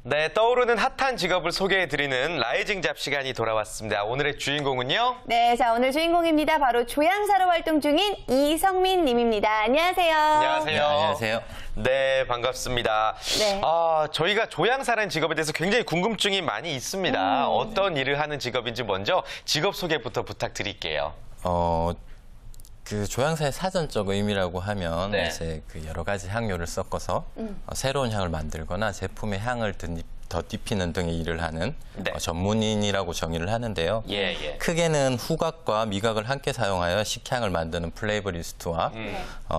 네, 떠오르는 핫한 직업을 소개해드리는 라이징 잡 시간이 돌아왔습니다. 오늘의 주인공은요? 네, 자 오늘 주인공입니다. 바로 조향사로 활동 중인 이성민 님입니다. 안녕하세요. 안녕하세요. 네, 안녕하세요. 네, 반갑습니다. 네. 저희가 조향사라는 직업에 대해서 굉장히 궁금증이 많이 있습니다. 어떤 일을 하는 직업인지 먼저 직업 소개부터 부탁드릴게요. 그 조향사의 사전적 의미라고 하면 네. 이제 그 여러 가지 향료를 섞어서 새로운 향을 만들거나 제품의 향을 덧입히는 등의 일을 하는 네. 전문인이라고 정의를 하는데요. 예. 크게는 후각과 미각을 함께 사용하여 식향을 만드는 플레이버리스트와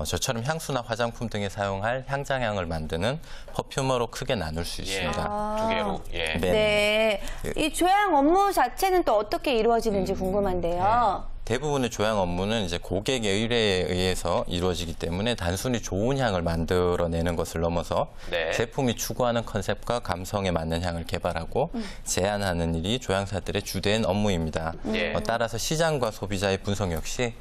저처럼 향수나 화장품 등에 사용할 향장향을 만드는 퍼퓸머로 크게 나눌 수 있습니다. 두 개로. 예. 네. 이 조향 업무 자체는 또 어떻게 이루어지는지 궁금한데요. 대부분의 조향 업무는 이제 고객의 의뢰에 의해서 이루어지기 때문에 단순히 좋은 향을 만들어내는 것을 넘어서 네. 제품이 추구하는 컨셉과 감성에 맞는 향을 개발하고 제안하는 일이 조향사들의 주된 업무입니다. 따라서 시장과 소비자의 분석 역시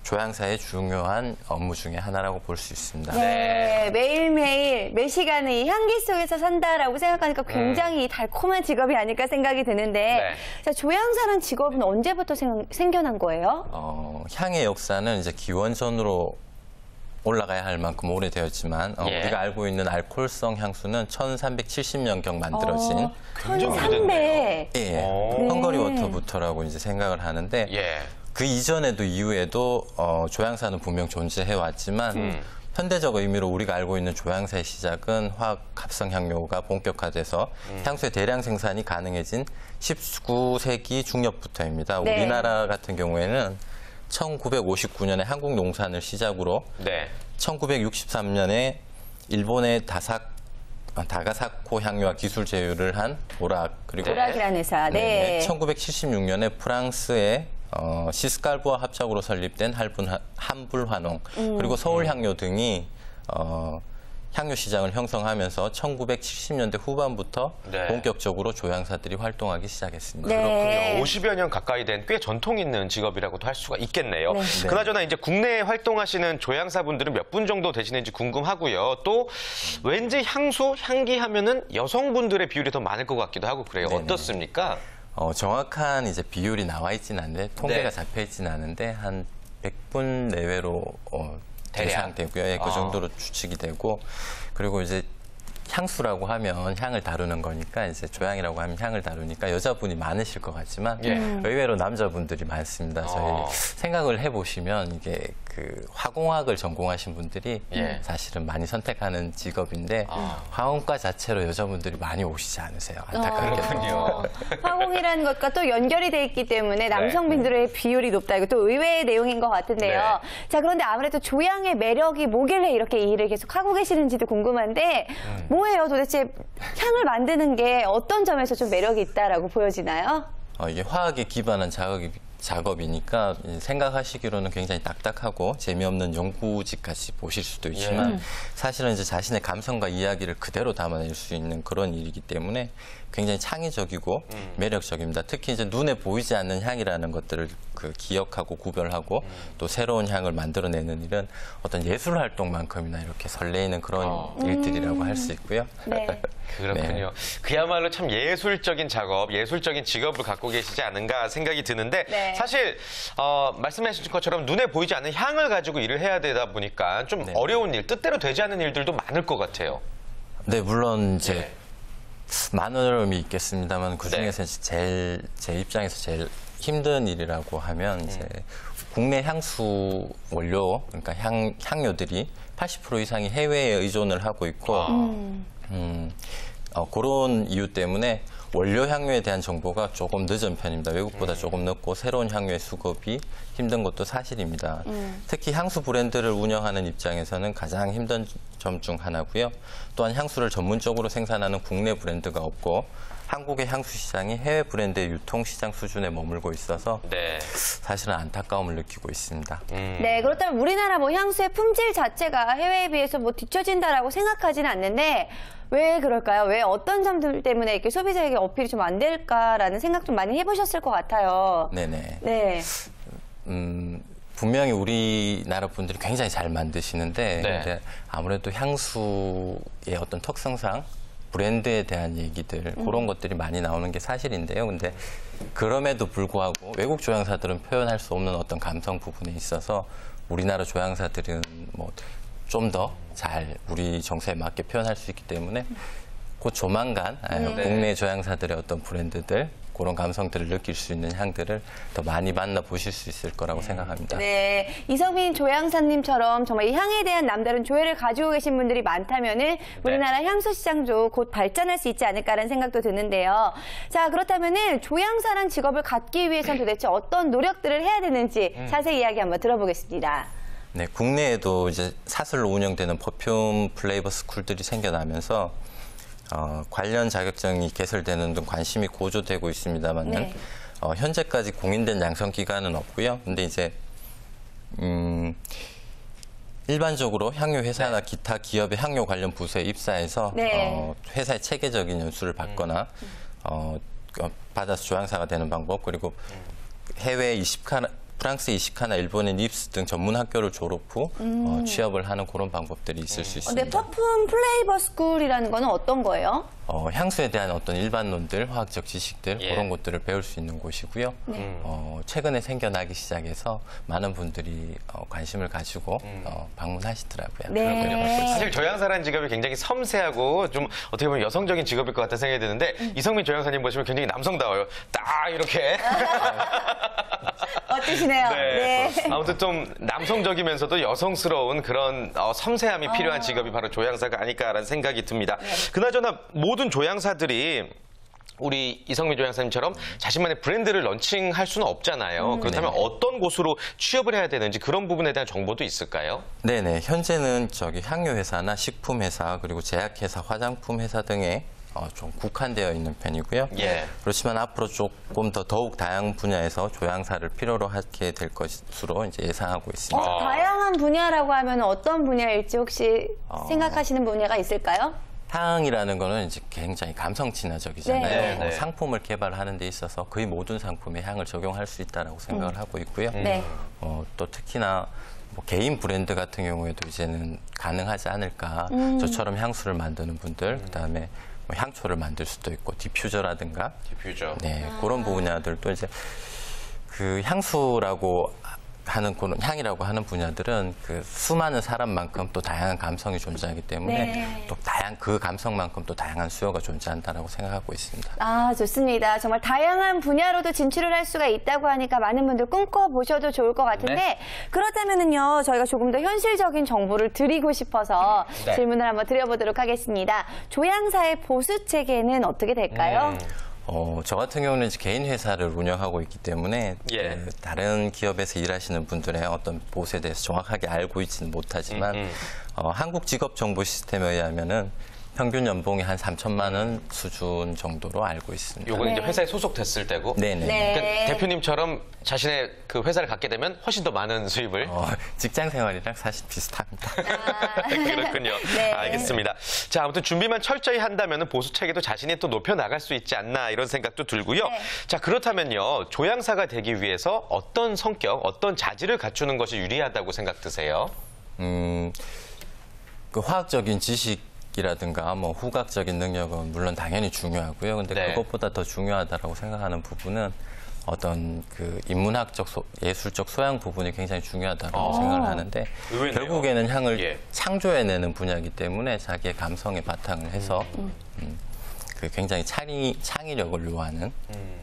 조향사의 중요한 업무 중에 하나라고 볼 수 있습니다. 네, 매일매일 매 시간을 이 향기 속에서 산다라고 생각하니까 굉장히 달콤한 직업이 아닐까 생각이 드는데 네. 자, 조향사란 직업은 언제부터 생겨난 거예요? 향의 역사는 이제 기원전으로 올라가야 할 만큼 오래되었지만 우리가 알고 있는 알코올성 향수는 1370년경 만들어진 굉장히 1300. 헝거리 워터부터라고 이제 생각을 하는데 그 이전에도 이후에도 조향사는 분명 존재해 왔지만 현대적 의미로 우리가 알고 있는 조향사의 시작은 화학 합성 향료가 본격화돼서 향수의 대량 생산이 가능해진 19세기 중엽부터입니다. 네. 우리나라 같은 경우에는 1959년에 한국 농산을 시작으로 1963년에 일본의 다가사코 향료와 기술 제휴를 한 보락, 그리고 보락이라는 회사. 네. 1976년에 프랑스의 시스칼부와 합작으로 설립된 한불환농 그리고 서울향료 등이 향료 시장을 형성하면서 1970년대 후반부터 본격적으로 조향사들이 활동하기 시작했습니다. 네. 그렇군요. 50여 년 가까이 된 꽤 전통 있는 직업이라고도 할 수가 있겠네요. 그나저나 이제 국내에 활동하시는 조향사분들은 몇 분 정도 되시는지 궁금하고요. 또 왠지 향수, 향기 하면은 여성분들의 비율이 더 많을 것 같기도 하고 그래요. 어떻습니까? 정확한 이제 비율이 나와 있지는 않는데 통계가 잡혀 있지는 않은데 한 100분 내외로 예상되고요. 그 정도로 추측이 되고 그리고 이제 향수라고 하면 향을 다루는 거니까 이제 조향이라고 하면 향을 다루니까 여자분이 많으실 것 같지만 의외로 남자분들이 많습니다. 저희 생각을 해보시면 이게 그 화공학을 전공하신 분들이 사실은 많이 선택하는 직업인데 화공과 자체로 여자분들이 많이 오시지 않으세요. 안타깝게요. 화공이라는 것과 또 연결이 돼 있기 때문에 남성분들의 비율이 높다. 이거 또 의외의 내용인 것 같은데요. 자, 그런데 아무래도 조향의 매력이 뭐길래 이렇게 이 일을 계속 하고 계시는지도 궁금한데 뭐예요? 도대체 향을 만드는 게 어떤 점에서 좀 매력이 있다라고 보여지나요? 이게 화학에 기반한 작업이니까 생각하시기로는 굉장히 딱딱하고 재미없는 연구직같이 보실 수도 있지만 사실은 이제 자신의 감성과 이야기를 그대로 담아낼 수 있는 그런 일이기 때문에 굉장히 창의적이고 매력적입니다. 특히 이제 눈에 보이지 않는 향이라는 것들을 기억하고 구별하고 또 새로운 향을 만들어내는 일은 어떤 예술 활동만큼이나 이렇게 설레이는 그런 일들이라고 할 수 있고요. 네. 그렇군요. 그야말로 참 예술적인 작업, 예술적인 직업을 갖고 계시지 않은가 생각이 드는데 사실 말씀하신 것처럼 눈에 보이지 않는 향을 가지고 일을 해야 되다 보니까 좀 어려운 일, 뜻대로 되지 않는 일들도 많을 것 같아요. 네, 물론 이제 많은 어려움이 있겠습니다만 그중에서 제 입장에서 제일 힘든 일이라고 하면 이제 국내 향수 원료, 그러니까 향료들이 80% 이상이 해외에 의존을 하고 있고 그런 이유 때문에 원료 향료에 대한 정보가 조금 늦은 편입니다. 외국보다 조금 늦고 새로운 향료의 수급이 힘든 것도 사실입니다. 특히 향수 브랜드를 운영하는 입장에서는 가장 힘든 점 중 하나고요. 또한 향수를 전문적으로 생산하는 국내 브랜드가 없고 한국의 향수 시장이 해외 브랜드의 유통 시장 수준에 머물고 있어서 사실은 안타까움을 느끼고 있습니다. 네, 그렇다면 우리나라 뭐 향수의 품질 자체가 해외에 비해서 뭐 뒤처진다라고 생각하지는 않는데 왜 그럴까요? 왜 어떤 점들 때문에 이렇게 소비자에게 어필이 좀 안 될까라는 생각 좀 많이 해보셨을 것 같아요. 네네. 네. 분명히 우리나라 분들이 굉장히 잘 만드시는데 근데 아무래도 향수의 어떤 특성상 브랜드에 대한 얘기들 그런 것들이 많이 나오는 게 사실인데요. 근데 그럼에도 불구하고 외국 조향사들은 표현할 수 없는 어떤 감성 부분에 있어서 우리나라 조향사들은 뭐 좀 더 잘 우리 정서에 맞게 표현할 수 있기 때문에 곧 조만간 국내 조향사들의 어떤 브랜드들 그런 감성들을 느낄 수 있는 향들을 더 많이 만나보실 수 있을 거라고 생각합니다. 네, 이성민 조향사님처럼 정말 이 향에 대한 남다른 조예를 가지고 계신 분들이 많다면은 우리나라 향수 시장도 곧 발전할 수 있지 않을까라는 생각도 드는데요. 자, 그렇다면은 조향사란 직업을 갖기 위해서는 도대체 어떤 노력들을 해야 되는지 자세히 이야기 한번 들어보겠습니다. 네, 국내에도 이제 사설로 운영되는 퍼퓸 플레이버 스쿨들이 생겨나면서 관련 자격증이 개설되는 등 관심이 고조되고 있습니다만은 네. 현재까지 공인된 양성 기관은 없고요. 근데 이제 일반적으로 향유 회사나 기타 기업의 향유 관련 부서에 입사해서 네. 회사의 체계적인 연수를 받거나 받아서 조향사가 되는 방법, 그리고 해외 프랑스 이시카나 일본의 닙스 등 전문 학교를 졸업 후 취업을 하는 그런 방법들이 있을 수 있습니다. 네, 퍼퓸 플레이버 스쿨이라는 거는 어떤 거예요? 향수에 대한 어떤 일반론들, 화학적 지식들 그런 것들을 배울 수 있는 곳이고요. 최근에 생겨나기 시작해서 많은 분들이 관심을 가지고 방문하시더라고요. 네. 사실 조향사라는 직업이 굉장히 섬세하고 좀 어떻게 보면 여성적인 직업일 것 같다는 생각이 드는데 이성민 조향사님 보시면 굉장히 남성다워요. 딱 이렇게. 어떠시네요? 네. 아무튼 좀 남성적이면서도 여성스러운 그런 섬세함이 필요한 직업이 바로 조향사가 아닐까라는 생각이 듭니다. 그나저나 모든 조향사들이 우리 이성민 조향사님처럼 자신만의 브랜드를 런칭할 수는 없잖아요. 그렇다면 어떤 곳으로 취업을 해야 되는지 그런 부분에 대한 정보도 있을까요? 네네. 현재는 향유 회사나 식품 회사 그리고 제약회사, 화장품 회사 등에 좀 국한되어 있는 편이고요. 예. 그렇지만 앞으로 조금 더욱 다양한 분야에서 조향사를 필요로 하게 될 것으로 이제 예상하고 있습니다. 다양한 분야라고 하면 어떤 분야일지 혹시 생각하시는 분야가 있을까요? 향이라는 거는 이제 굉장히 감성 친화적이잖아요. 네. 상품을 개발하는 데 있어서 거의 모든 상품에 향을 적용할 수 있다고 생각을 하고 있고요. 네. 또 특히나 뭐 개인 브랜드 같은 경우에도 이제는 가능하지 않을까. 저처럼 향수를 만드는 분들, 그다음에 뭐 향초를 만들 수도 있고 디퓨저라든가 디퓨저. 네, 그런 분야들도 이제 그 향수라고 하는 그런 향이라고 하는 분야들은 그 수많은 사람만큼 또 다양한 감성이 존재하기 때문에 또 그 감성만큼 또 다양한 수요가 존재한다라고 생각하고 있습니다. 아, 좋습니다. 정말 다양한 분야로도 진출을 할 수가 있다고 하니까 많은 분들 꿈꿔보셔도 좋을 것 같은데 그렇다면은요, 저희가 조금 더 현실적인 정보를 드리고 싶어서 질문을 한번 드려보도록 하겠습니다. 조향사의 보수 체계는 어떻게 될까요? 저 같은 경우는 이제 개인 회사를 운영하고 있기 때문에 예. 다른 기업에서 일하시는 분들의 어떤 보수에 대해서 정확하게 알고 있지는 못하지만 한국 직업 정보 시스템에 의하면은 평균 연봉이 한 3천만 원 수준 정도로 알고 있습니다. 요건 이제 회사에 소속됐을 때고. 네네. 그러니까 대표님처럼 자신의 그 회사를 갖게 되면 훨씬 더 많은 수입을. 직장 생활이랑 사실 비슷합니다. 그렇군요. 네. 알겠습니다. 자, 아무튼 준비만 철저히 한다면 보수 체계도 자신이 또 높여 나갈 수 있지 않나 이런 생각도 들고요. 자, 그렇다면요, 조향사가 되기 위해서 어떤 성격, 어떤 자질을 갖추는 것이 유리하다고 생각 드세요? 그 화학적인 지식이라든가 뭐 후각적인 능력은 물론 당연히 중요하고요. 근데 그것보다 더 중요하다고 생각하는 부분은 어떤 그 인문학적, 예술적 소양 부분이 굉장히 중요하다고 생각을 하는데 의외네요. 결국에는 향을 창조해내는 분야이기 때문에 자기의 감성에 바탕을 해서 그 굉장히 창의력을 요하는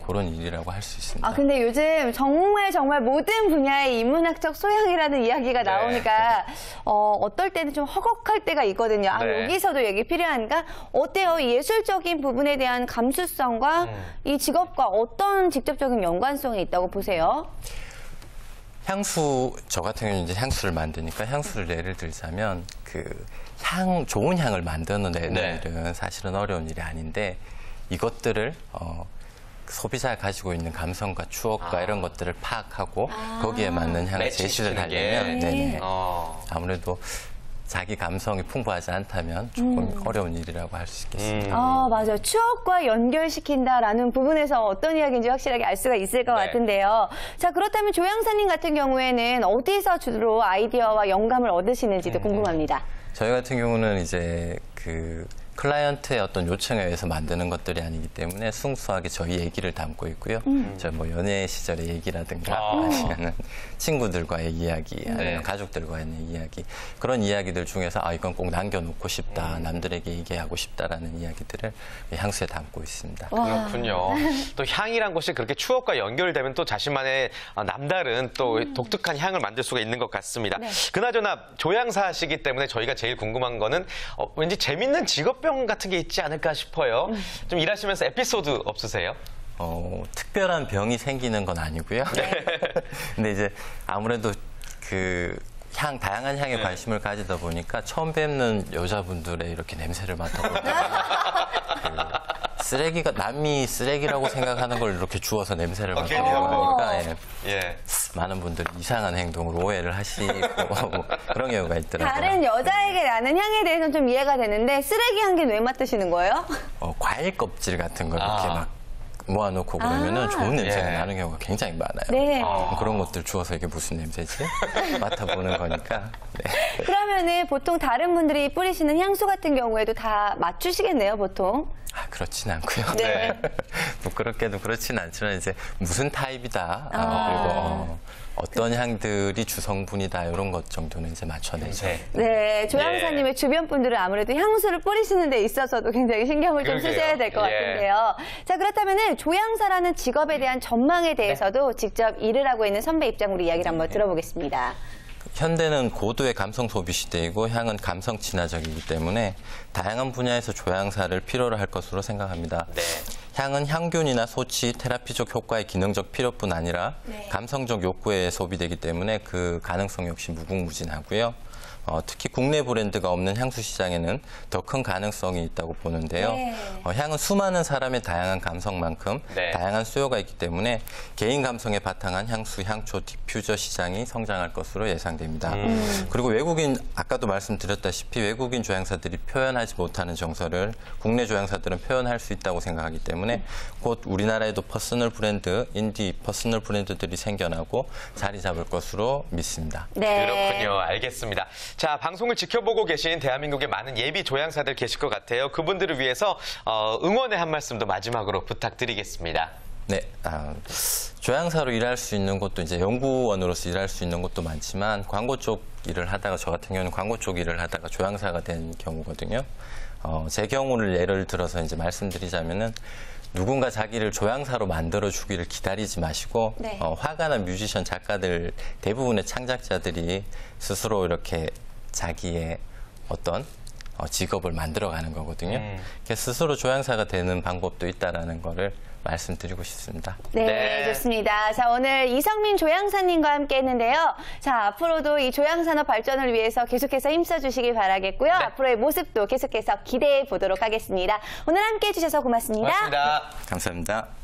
그런 일이라고 할 수 있습니다. 아, 근데 요즘 정말 모든 분야의 인문학적 소양이라는 이야기가 나오니까 어떨 때는 좀 허걱할 때가 있거든요. 아, 여기서도 얘기 필요한가? 어때요? 이 예술적인 부분에 대한 감수성과 이 직업과 어떤 직접적인 연관성이 있다고 보세요? 저 같은 경우는 이제 향수를 만드니까 향수를 예를 들자면 좋은 향을 만드는 일은 사실은 어려운 일이 아닌데 이것들을 소비자가 가지고 있는 감성과 추억과 이런 것들을 파악하고 거기에 맞는 향을 제시를 하려면 아무래도 자기 감성이 풍부하지 않다면 조금 어려운 일이라고 할 수 있겠습니다. 아, 맞아요. 추억과 연결시킨다라는 부분에서 어떤 이야기인지 확실하게 알 수가 있을 것 같은데요. 자, 그렇다면 조향사님 같은 경우에는 어디서 주로 아이디어와 영감을 얻으시는지도 궁금합니다. 저희 같은 경우는 이제 클라이언트의 어떤 요청에 의해서 만드는 것들이 아니기 때문에 순수하게 저희 얘기를 담고 있고요. 저 뭐 연애 시절의 얘기라든가 아니면은 친구들과의 이야기, 아니면 가족들과의 이야기 그런 이야기들 중에서 이건 꼭 남겨놓고 싶다, 남들에게 얘기하고 싶다라는 이야기들을 향수에 담고 있습니다. 그렇군요. 또 향이란 것이 그렇게 추억과 연결되면 또 자신만의 남다른 또 독특한 향을 만들 수가 있는 것 같습니다. 그나저나 조향사시기 때문에 저희가 제일 궁금한 거는 왠지 재밌는 직업병 같은 게 있지 않을까 싶어요. 좀 일하시면서 에피소드 없으세요? 특별한 병이 생기는 건 아니고요. 근데 이제 아무래도 다양한 향에 관심을 가지다 보니까 처음 뵙는 여자분들의 이렇게 냄새를 맡아보니까 쓰레기가 남이 쓰레기라고 생각하는 걸 이렇게 주워서 냄새를 맡아보고 하니까 많은 분들이 이상한 행동으로 오해를 하시고 뭐 그런 경우가 있더라고요. 다른 여자에게 나는 향에 대해서는 좀 이해가 되는데 쓰레기 향기는 왜 맡으시는 거예요? 과일 껍질 같은 걸 이렇게 막 모아놓고 그러면은 좋은 냄새가 나는 경우가 굉장히 많아요. 그런 것들 주워서 이게 무슨 냄새지? 맡아보는 거니까. 그러면은 보통 다른 분들이 뿌리시는 향수 같은 경우에도 다 맞추시겠네요, 보통. 그렇진 않고요. 부끄럽게도 그렇진 않지만 이제 무슨 타입이다. 그리고 어떤 향들이 주성분이다 이런 것 정도는 이제 맞춰내죠. 네, 조향사님의 주변 분들은 아무래도 향수를 뿌리시는 데 있어서도 굉장히 신경을 좀 쓰셔야 될 것 같은데요. 자, 그렇다면은 조향사라는 직업에 대한 전망에 대해서도 직접 일을 하고 있는 선배 입장으로 이야기를 한번 들어보겠습니다. 현대는 고도의 감성 소비 시대이고 향은 감성 친화적이기 때문에 다양한 분야에서 조향사를 필요로 할 것으로 생각합니다. 향은 향균이나 소치, 테라피적 효과의 기능적 필요뿐 아니라 감성적 욕구에 소비되기 때문에 그 가능성 역시 무궁무진하고요. 특히 국내 브랜드가 없는 향수 시장에는 더 큰 가능성이 있다고 보는데요. 향은 수많은 사람의 다양한 감성만큼 다양한 수요가 있기 때문에 개인 감성에 바탕한 향수, 향초, 디퓨저 시장이 성장할 것으로 예상됩니다. 그리고 아까도 말씀드렸다시피 외국인 조향사들이 표현하지 못하는 정서를 국내 조향사들은 표현할 수 있다고 생각하기 때문에 곧 우리나라에도 퍼스널 브랜드, 인디 퍼스널 브랜드들이 생겨나고 자리 잡을 것으로 믿습니다. 그렇군요. 알겠습니다. 자, 방송을 지켜보고 계신 대한민국의 많은 예비 조향사들 계실 것 같아요. 그분들을 위해서 응원의 한 말씀도 마지막으로 부탁드리겠습니다. 조향사로 일할 수 있는 곳도 이제 연구원으로서 일할 수 있는 곳도 많지만 광고 쪽 일을 하다가 저 같은 경우는 광고 쪽 일을 하다가 조향사가 된 경우거든요. 제 경우를 예를 들어서 이제 말씀드리자면은 누군가 자기를 조향사로 만들어주기를 기다리지 마시고 화가 난 뮤지션, 작가들 대부분의 창작자들이 스스로 이렇게 자기의 어떤 직업을 만들어가는 거거든요. 스스로 조향사가 되는 방법도 있다라는 거를 말씀드리고 싶습니다. 좋습니다. 자, 오늘 이성민 조향사님과 함께 했는데요. 자, 앞으로도 이 조향산업 발전을 위해서 계속해서 힘써주시기 바라겠고요. 앞으로의 모습도 계속해서 기대해 보도록 하겠습니다. 오늘 함께 해주셔서 고맙습니다. 고맙습니다. 감사합니다.